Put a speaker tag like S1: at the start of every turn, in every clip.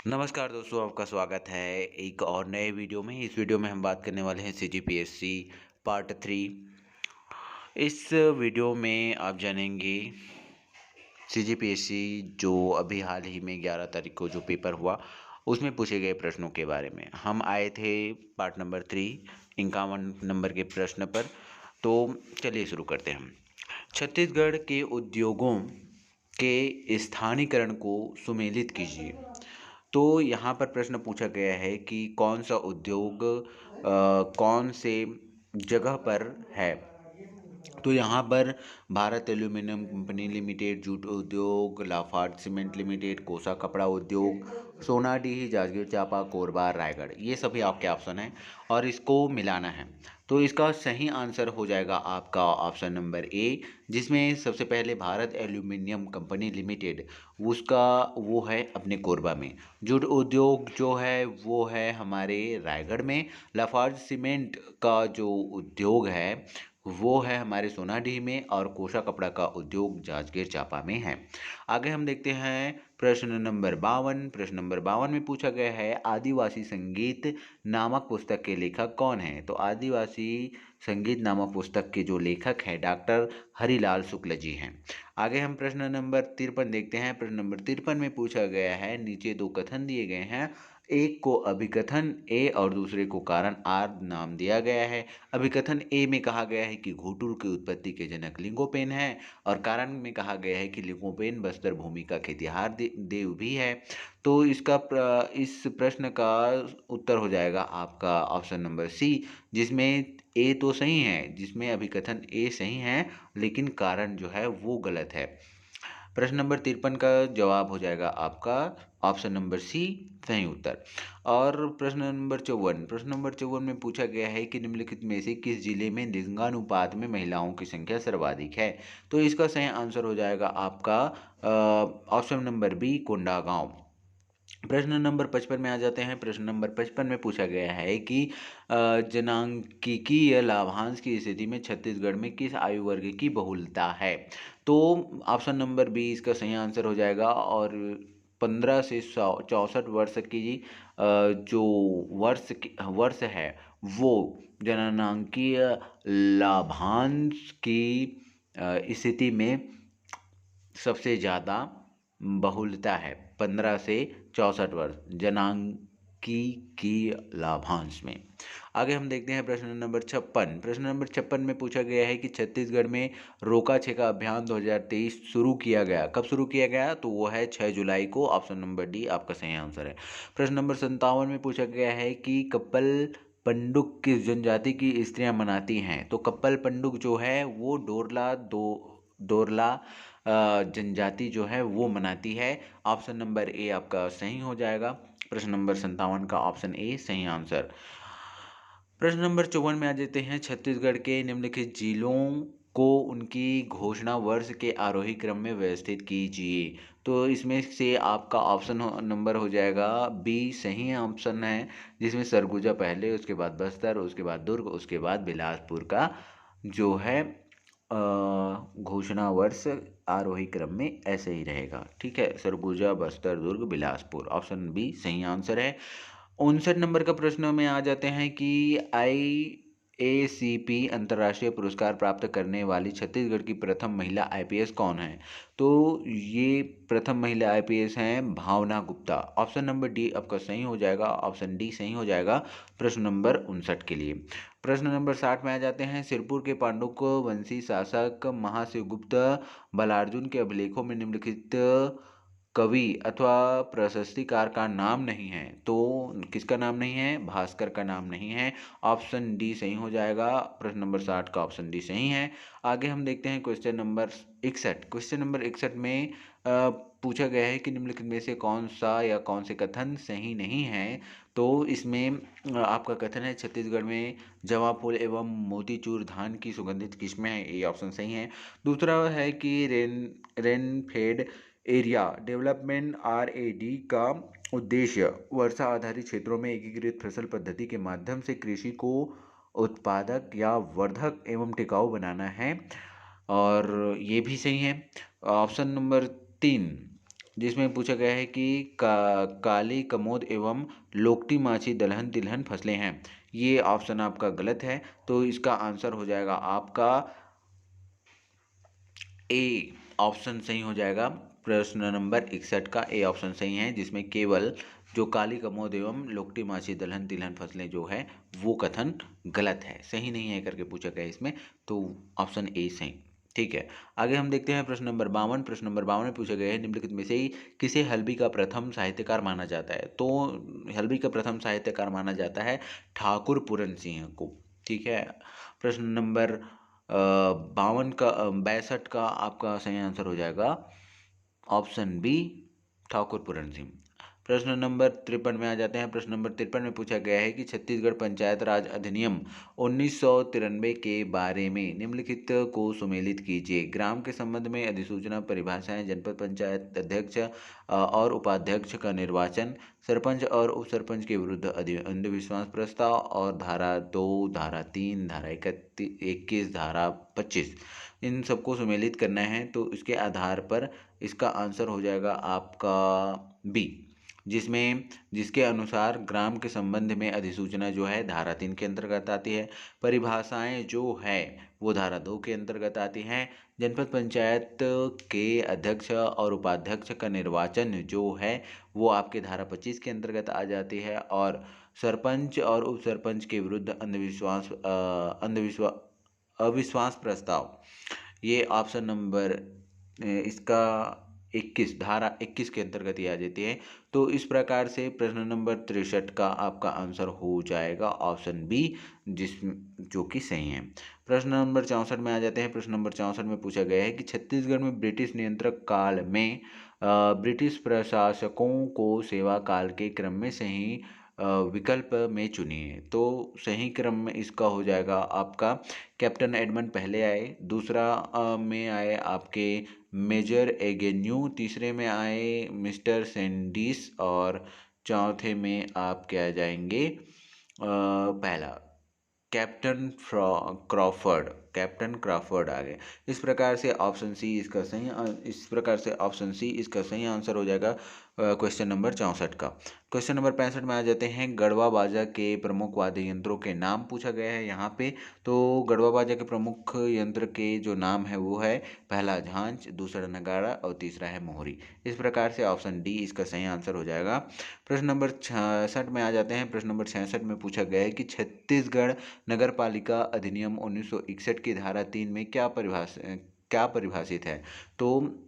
S1: नमस्कार दोस्तों, आपका स्वागत है एक और नए वीडियो में। इस वीडियो में हम बात करने वाले हैं सीजीपीएससी पार्ट 3। इस वीडियो में आप जानेंगे सीजीपीएससी जो अभी हाल ही में 11 तारीख को जो पेपर हुआ उसमें पूछे गए प्रश्नों के बारे में। हम आए थे पार्ट नंबर 3 51 नंबर के प्रश्न पर। तो चलिए शुरू करते हैं हम। छत्तीसगढ़ के उद्योगों के स्थानीकरण को सुमेलित कीजिए। तो यहाँ पर प्रश्न पूछा गया है कि कौन सा उद्योग कौन से जगह पर है। तो यहाँ पर Bharat aluminium company limited, jute उद्योग, लाफार्ज सीमेंट लिमिटेड, कोसा कपड़ा उद्योग, सोनाडीह, जांजगीर चांपा, कोरबा, रायगढ़, ये सभी आपके ऑप्शन हैं और इसको मिलाना है। तो इसका सही आंसर हो जाएगा आपका ऑप्शन नंबर ए, जिसमें सबसे पहले भारत एल्यूमिनियम कंपनी लिमिटेड उसका वो है अपने कोरबा में। जूट उद्योग जो है वो है हमारे रायगढ़ में। लाफार्ज सीमेंट का जो उद्योग है वो है हमारे सोनाडीह में और कोसा कपड़ा का उद्योग जांजगीर चांपा में है। आगे हम देखते हैं प्रश्न नंबर 52। प्रश्न नंबर 52 में पूछा गया है आदिवासी संगीत नामक पुस्तक के लेखक कौन है। तो आदिवासी संगीत नामक पुस्तक के जो लेखक हैं डॉक्टर हरिलाल शुक्ल जी हैं। आगे हम प्रश्न नंबर 53 देखते हैं। प्रश्न नंबर 53 में पूछा गया है नीचे दो कथन दिए गए हैं, एक को अभिकथन ए और दूसरे को कारण आर नाम दिया गया है। अभिकथन ए में कहा गया है कि घोटुल की उत्पत्ति के जनक लिंगोपेन है और कारण में कहा गया है कि लिंगोपेन बस्तर भूमि का खेतिहार देव भी है। तो इस प्रश्न का उत्तर हो जाएगा आपका ऑप्शन नंबर सी, जिसमें ए तो सही है, जिसमें अभिकथन ए सही है लेकिन कारण जो है वो गलत है। प्रश्न नंबर 53 का जवाब हो जाएगा आपका ऑप्शन नंबर सी, सही उत्तर। और प्रश्न नंबर 54 में पूछा गया है कि निम्नलिखित में से किस जिले में लिंगानुपात में महिलाओं की संख्या सर्वाधिक है। तो इसका सही आंसर हो जाएगा आपका ऑप्शन नंबर बी, कोंडागांव। प्रश्न नंबर 55 में आ जाते हैं। प्रश्न नंबर 55 में पूछा गया है कि जनांकिकी या लाभांश की स्थिति में छत्तीसगढ़ में किस आयु वर्ग की बहुलता है। तो ऑप्शन नंबर बी इसका सही आंसर हो जाएगा। और 15 से 64 वर्ष की जो वर्ष है वो जननांकीय लाभांश की स्थिति में सबसे ज़्यादा बहुलता है। 15 से 64 वर्ष जनांकीय लाभांश में। आगे हम देखते हैं प्रश्न नंबर 56। प्रश्न नंबर 56 में पूछा गया है कि छत्तीसगढ़ में रोका छेका अभियान 2023 शुरू किया गया। कब शुरू किया गया? तो वो है 6 जुलाई को। ऑप्शन नंबर डी आपका सही आंसर है। प्रश्न नंबर 57 में पूछा गया है कि कप्पल पंडुक किस जनजाति की स्त्रियां मनाती हैं। तो कप्पल पंडुक जो है वो डोरला जनजाति जो है वो मनाती है। ऑप्शन नंबर ए आपका सही हो जाएगा। प्रश्न नंबर 57 का ऑप्शन ए सही आंसर। प्रश्न नंबर 54 में आ जाते हैं। छत्तीसगढ़ के निम्नलिखित जिलों को उनकी घोषणा वर्ष के आरोही क्रम में व्यवस्थित कीजिए। तो इसमें से आपका ऑप्शन नंबर हो जाएगा बी, सही ऑप्शन है, जिसमें सरगुजा पहले, उसके बाद बस्तर, उसके बाद दुर्ग, उसके बाद बिलासपुर का जो है घोषणा वर्ष आरोही क्रम में ऐसे ही रहेगा। ठीक है, सरगुजा, बस्तर, दुर्ग, बिलासपुर, ऑप्शन बी सही आंसर है। 59 नंबर का प्रश्न में आ जाते हैं कि IACP अंतर्राष्ट्रीय पुरस्कार प्राप्त करने वाली छत्तीसगढ़ की प्रथम महिला IPS कौन है। तो ये प्रथम महिला IPS हैं भावना गुप्ता। ऑप्शन नंबर डी आपका सही हो जाएगा। ऑप्शन डी सही हो जाएगा प्रश्न नंबर 59 के लिए। प्रश्न नंबर 60 में आ जाते हैं। सिरपुर के पांडुक वंशी शासक महाशिवगुप्त बलार्जुन के अभिलेखों में निम्नलिखित कवि अथवा प्रशस्तिकार का नाम नहीं है। तो किसका नाम नहीं है? भास्कर का नाम नहीं है। ऑप्शन डी सही हो जाएगा। प्रश्न नंबर 60 का ऑप्शन डी सही है। आगे हम देखते हैं क्वेश्चन नंबर 61। क्वेश्चन नंबर 61 में पूछा गया है कि निम्नलिखित में से कौन सा या कौन से कथन सही नहीं है। तो इसमें आपका कथन है छत्तीसगढ़ में जवा फूल एवं मोतीचूर धान की सुगंधित किस्में हैं, ये ऑप्शन सही है। दूसरा है कि रेनफेड एरिया डेवलपमेंट RAD का उद्देश्य वर्षा आधारित क्षेत्रों में एकीकृत फसल पद्धति के माध्यम से कृषि को उत्पादक या वर्धक एवं टिकाऊ बनाना है, और ये भी सही है। ऑप्शन नंबर 3 जिसमें पूछा गया है कि काली कमोद एवं लोकटी माछी दलहन तिलहन फसलें हैं। ये ऑप्शन आपका गलत है, तो इसका आंसर हो जाएगा आपका ए ऑप्शन सही हो जाएगा। प्रश्न नंबर 61 का ए ऑप्शन सही है, जिसमें केवल जो काली कमोद एवं लोकटी माछी दलहन तिलहन फसलें जो है वो कथन गलत है, सही नहीं है करके पूछा गया इसमें, तो ऑप्शन ए सही। ठीक है, आगे हम देखते हैं प्रश्न नंबर 52। प्रश्न नंबर 52 में पूछा गया है निम्नलिखित में से ही किसे हल्बी का प्रथम साहित्यकार माना जाता है। तो हल्बी का प्रथम साहित्यकार माना जाता है ठाकुर पूरन सिंह को। ठीक है, प्रश्न नंबर 52 का 62 का आपका सही आंसर हो जाएगा ऑप्शन बी ठाकुर पूरन सिंह। प्रश्न नंबर 53 में आ जाते हैं। प्रश्न नंबर 53 में पूछा गया है कि छत्तीसगढ़ पंचायत राज अधिनियम 1993 के बारे में निम्नलिखित को सुमेलित कीजिए। ग्राम के संबंध में अधिसूचना, परिभाषाएं, जनपद पंचायत अध्यक्ष और उपाध्यक्ष का निर्वाचन, सरपंच और उप सरपंच के विरुद्ध अंधविश्वास प्रस्ताव, और धारा 2, धारा 3, धारा 21, धारा 25, इन सबको सुमेलित करना है। तो इसके आधार पर इसका आंसर हो जाएगा आपका बी, जिसके अनुसार ग्राम के संबंध में अधिसूचना जो है धारा 3 के अंतर्गत आती है, परिभाषाएं जो है वो धारा 2 के अंतर्गत आती हैं, जनपद पंचायत के अध्यक्ष और उपाध्यक्ष का निर्वाचन जो है वो आपके धारा 25 के अंतर्गत आ जाती है, और सरपंच और उप सरपंच के विरुद्ध अविश्वास प्रस्ताव, ये ऑप्शन नंबर इसका 21, धारा 21 के अंतर्गत ही आ जाती है। तो इस प्रकार से प्रश्न नंबर 63 का आपका आंसर हो जाएगा ऑप्शन बी, जो कि सही है। प्रश्न नंबर 64 में आ जाते हैं। प्रश्न नंबर 64 में पूछा गया है कि छत्तीसगढ़ में ब्रिटिश नियंत्रक काल में ब्रिटिश प्रशासकों को सेवा काल के क्रम में सही विकल्प में चुनिए। तो सही क्रम में इसका हो जाएगा आपका कैप्टन एडमंड पहले आए, दूसरा में आए आपके मेजर एगेन्यू, तीसरे में आए मिस्टर सैंडिस, और चौथे में आप क्या जाएंगे पहला कैप्टन क्रॉफर्ड, कैप्टन क्रॉफर्ड आ गए। इस प्रकार से ऑप्शन सी इसका सही आंसर हो जाएगा क्वेश्चन नंबर 64 का। क्वेश्चन नंबर 65 में आ जाते हैं। गढ़वा बाजा के प्रमुख वाद्य यंत्रों के नाम पूछा गया है यहाँ पे। तो गढ़वा बाजा के प्रमुख यंत्र के जो नाम है वो है पहला झांझ, दूसरा नगाड़ा और तीसरा है मोहरी। इस प्रकार से ऑप्शन डी इसका सही आंसर हो जाएगा। प्रश्न नंबर 66 में आ जाते हैं। प्रश्न नंबर 66 में पूछा गया है कि छत्तीसगढ़ नगर पालिका अधिनियम 1961 की धारा 3 में क्या परिभाषित है। तो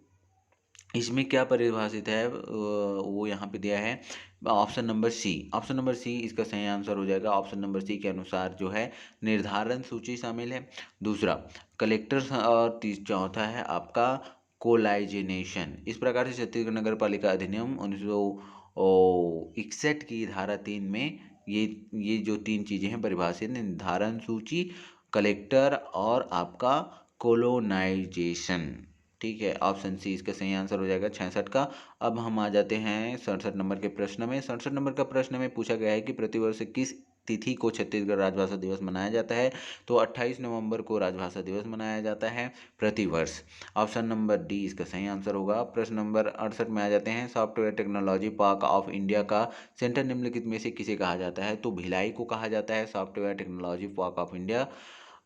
S1: इसमें क्या परिभाषित है वो यहाँ पे दिया है option number C. Option number C इसका सही आंसर हो जाएगा। ऑप्शन नंबर सी के अनुसार जो है निर्धारण सूची शामिल है, दूसरा कलेक्टर, और चौथा है आपका कोलाइजेनेशन। इस प्रकार से छत्तीसगढ़ नगर पालिका अधिनियम 1961 की धारा 3 में ये जो 3 चीज़ें हैं परिभाषित, निर्धारण सूची, कलेक्टर और आपका कोलोनाइजेशन। ठीक है, ऑप्शन सी इसका सही आंसर हो जाएगा 66 का। अब हम आ जाते हैं 67 नंबर के प्रश्न में। 67 नंबर का प्रश्न में पूछा गया है कि प्रतिवर्ष किस तिथि को छत्तीसगढ़ राजभाषा दिवस मनाया जाता है। तो 28 नवंबर को राजभाषा दिवस मनाया जाता है प्रतिवर्ष। ऑप्शन नंबर डी इसका सही आंसर होगा। प्रश्न नंबर 68 में आ जाते हैं। Software technology park of India का सेंटर निम्नलिखित में से किसे कहा जाता है। तो भिलाई को कहा जाता है software technology park of India,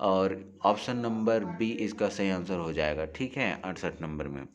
S1: और ऑप्शन नंबर बी इसका सही आंसर हो जाएगा। ठीक है, 68 नंबर में।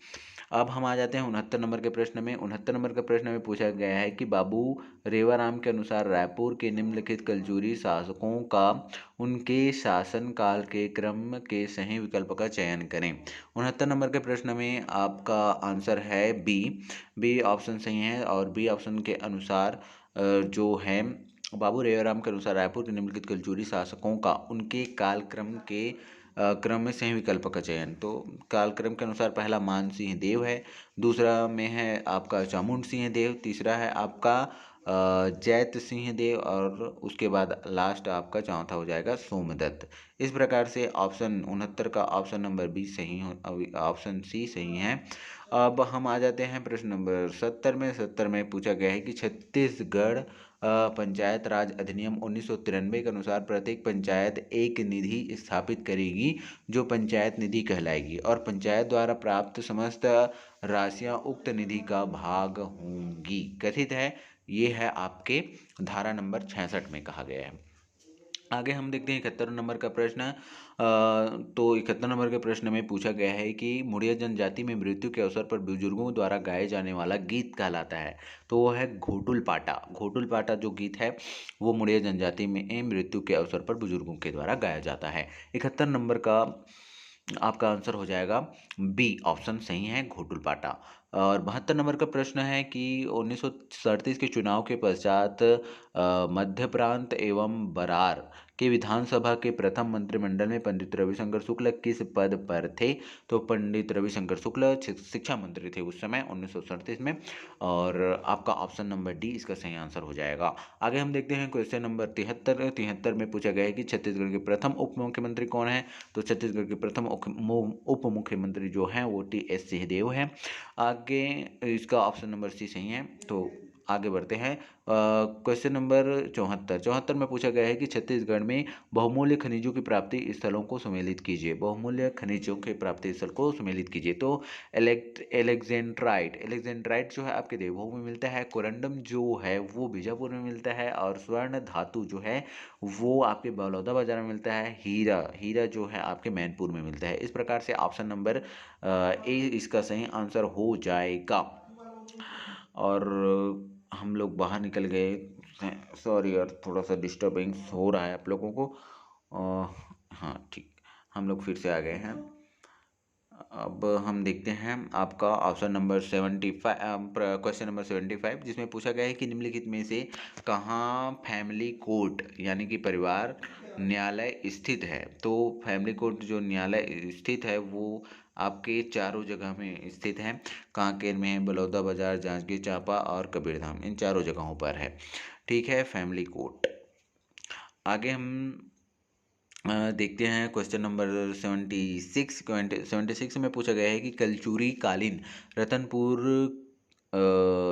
S1: अब हम आ जाते हैं 69 नंबर के प्रश्न में। 69 नंबर के प्रश्न में पूछा गया है कि बाबू रेवाराम के अनुसार रायपुर के निम्नलिखित कलचुरी शासकों का उनके शासनकाल के क्रम के सही विकल्प का चयन करें। 69 नंबर के प्रश्न में आपका आंसर है बी ऑप्शन सही है, और बी ऑप्शन के अनुसार जो है बाबू रेवाराम के अनुसार रायपुर के निम्नलिखित कलचुरी शासकों का उनके कालक्रम के क्रम में सही विकल्प का चयन। तो कालक्रम के अनुसार पहला मान सिंह देव है, दूसरा में है आपका चामुंड सिंह देव, तीसरा है आपका जैत सिंह देव, और उसके बाद लास्ट आपका चौथा हो जाएगा सोमदत्त। इस प्रकार से ऑप्शन 69 का ऑप्शन नंबर बी सही हो, ऑप्शन सी सही है। अब हम आ जाते हैं प्रश्न नंबर 70 में। 70 में पूछा गया है कि छत्तीसगढ़ पंचायत राज अधिनियम 1993 के अनुसार प्रत्येक पंचायत एक निधि स्थापित करेगी जो पंचायत निधि कहलाएगी, और पंचायत द्वारा प्राप्त समस्त राशियां उक्त निधि का भाग होंगी। कथित है, ये है आपके धारा नंबर 66 में कहा गया है। आगे हम देखते हैं 71 नंबर का प्रश्न। तो 71 नंबर के प्रश्न में पूछा गया है कि मुड़िया जनजाति में मृत्यु के अवसर पर बुजुर्गों द्वारा गाए जाने वाला गीत कहलाता है। तो वो है घोटुल पाटा। घोटुल पाटा जो गीत है वो मुड़िया जनजाति में मृत्यु के अवसर पर बुजुर्गों के द्वारा गाया जाता है। 71 नंबर का आपका आंसर हो जाएगा बी, ऑप्शन सही है घोटुल पाटा। और 72 नंबर का प्रश्न है कि 1937 के चुनाव के पश्चात मध्य प्रांत एवं बरार के विधानसभा के प्रथम मंत्रिमंडल में पंडित रविशंकर शुक्ल किस पद पर थे। तो पंडित रविशंकर शुक्ल शिक्षा मंत्री थे उस समय 1937 में। और आपका ऑप्शन नंबर डी इसका सही आंसर हो जाएगा। आगे हम देखते हैं क्वेश्चन नंबर 73 में पूछा गया है कि छत्तीसगढ़ के प्रथम उप मुख्यमंत्री कौन है। तो छत्तीसगढ़ के प्रथम उप मुख्यमंत्री जो हैं वो टी.एस. सिंहदेव हैं। आगे इसका ऑप्शन नंबर सी सही है। तो आगे बढ़ते हैं क्वेश्चन नंबर 74 में पूछा गया है कि छत्तीसगढ़ में बहुमूल्य खनिजों की प्राप्ति स्थलों को सम्मिलित कीजिए। बहुमूल्य खनिजों के प्राप्ति स्थल को सम्मिलित कीजिए। तो एलेक्जेंड्राइट जो है आपके देवभूमि में मिलता है। कोरंडम जो है वो बीजापुर में मिलता है। और स्वर्ण धातु जो है वो आपके बलौदाबाजार में मिलता है। हीरा जो है आपके मैनपुर में मिलता है। इस प्रकार से ऑप्शन नंबर ए इसका सही आंसर हो जाएगा। और हम लोग बाहर निकल गए, सॉरी यार थोड़ा सा डिस्टर्बेंस हो रहा है आप लोगों को। हाँ ठीक, हम लोग फिर से आ गए हैं। अब हम देखते हैं आपका ऑप्शन नंबर 75, क्वेश्चन नंबर 75, जिसमें पूछा गया है कि निम्नलिखित में से कहाँ फैमिली कोर्ट यानी कि परिवार न्यायालय स्थित है। तो फैमिली कोर्ट जो न्यायालय स्थित है वो आपके चारों जगह में स्थित है। कांकेर में है, बलौदाबाजार, जांजगीर चांपा और कबीरधाम, इन चारों जगहों पर है। ठीक है, फैमिली कोर्ट। आगे हम देखते हैं क्वेश्चन नंबर 76 में पूछा गया है कि कलचुरी कालीन रतनपुर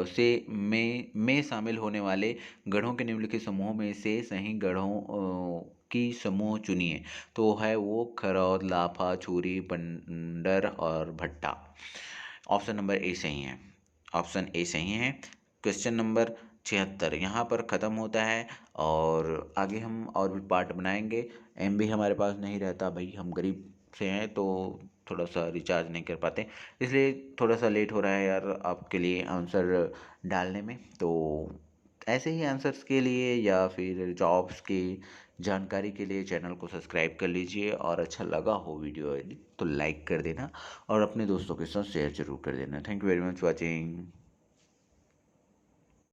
S1: से में शामिल होने वाले गढ़ों के निम्नलिखित समूहों में से सही गढ़ों की समूह चुनिए। तो है वो खरौद, लाफा, छुरी, पंडर और भट्टा। ऑप्शन नंबर ए सही है। ऑप्शन ए सही है। क्वेश्चन नंबर 76 यहाँ पर ख़त्म होता है। और आगे हम और भी पार्ट बनाएंगे। MB हमारे पास नहीं रहता भाई, हम गरीब से हैं तो थोड़ा सा रिचार्ज नहीं कर पाते, इसलिए थोड़ा सा लेट हो रहा है यार आपके लिए आंसर डालने में। तो ऐसे ही आंसर्स के लिए या फिर जॉब्स की जानकारी के लिए चैनल को सब्सक्राइब कर लीजिए। और अच्छा लगा हो वीडियो तो लाइक कर देना और अपने दोस्तों के साथ शेयर जरूर कर देना। Thank you very much watching.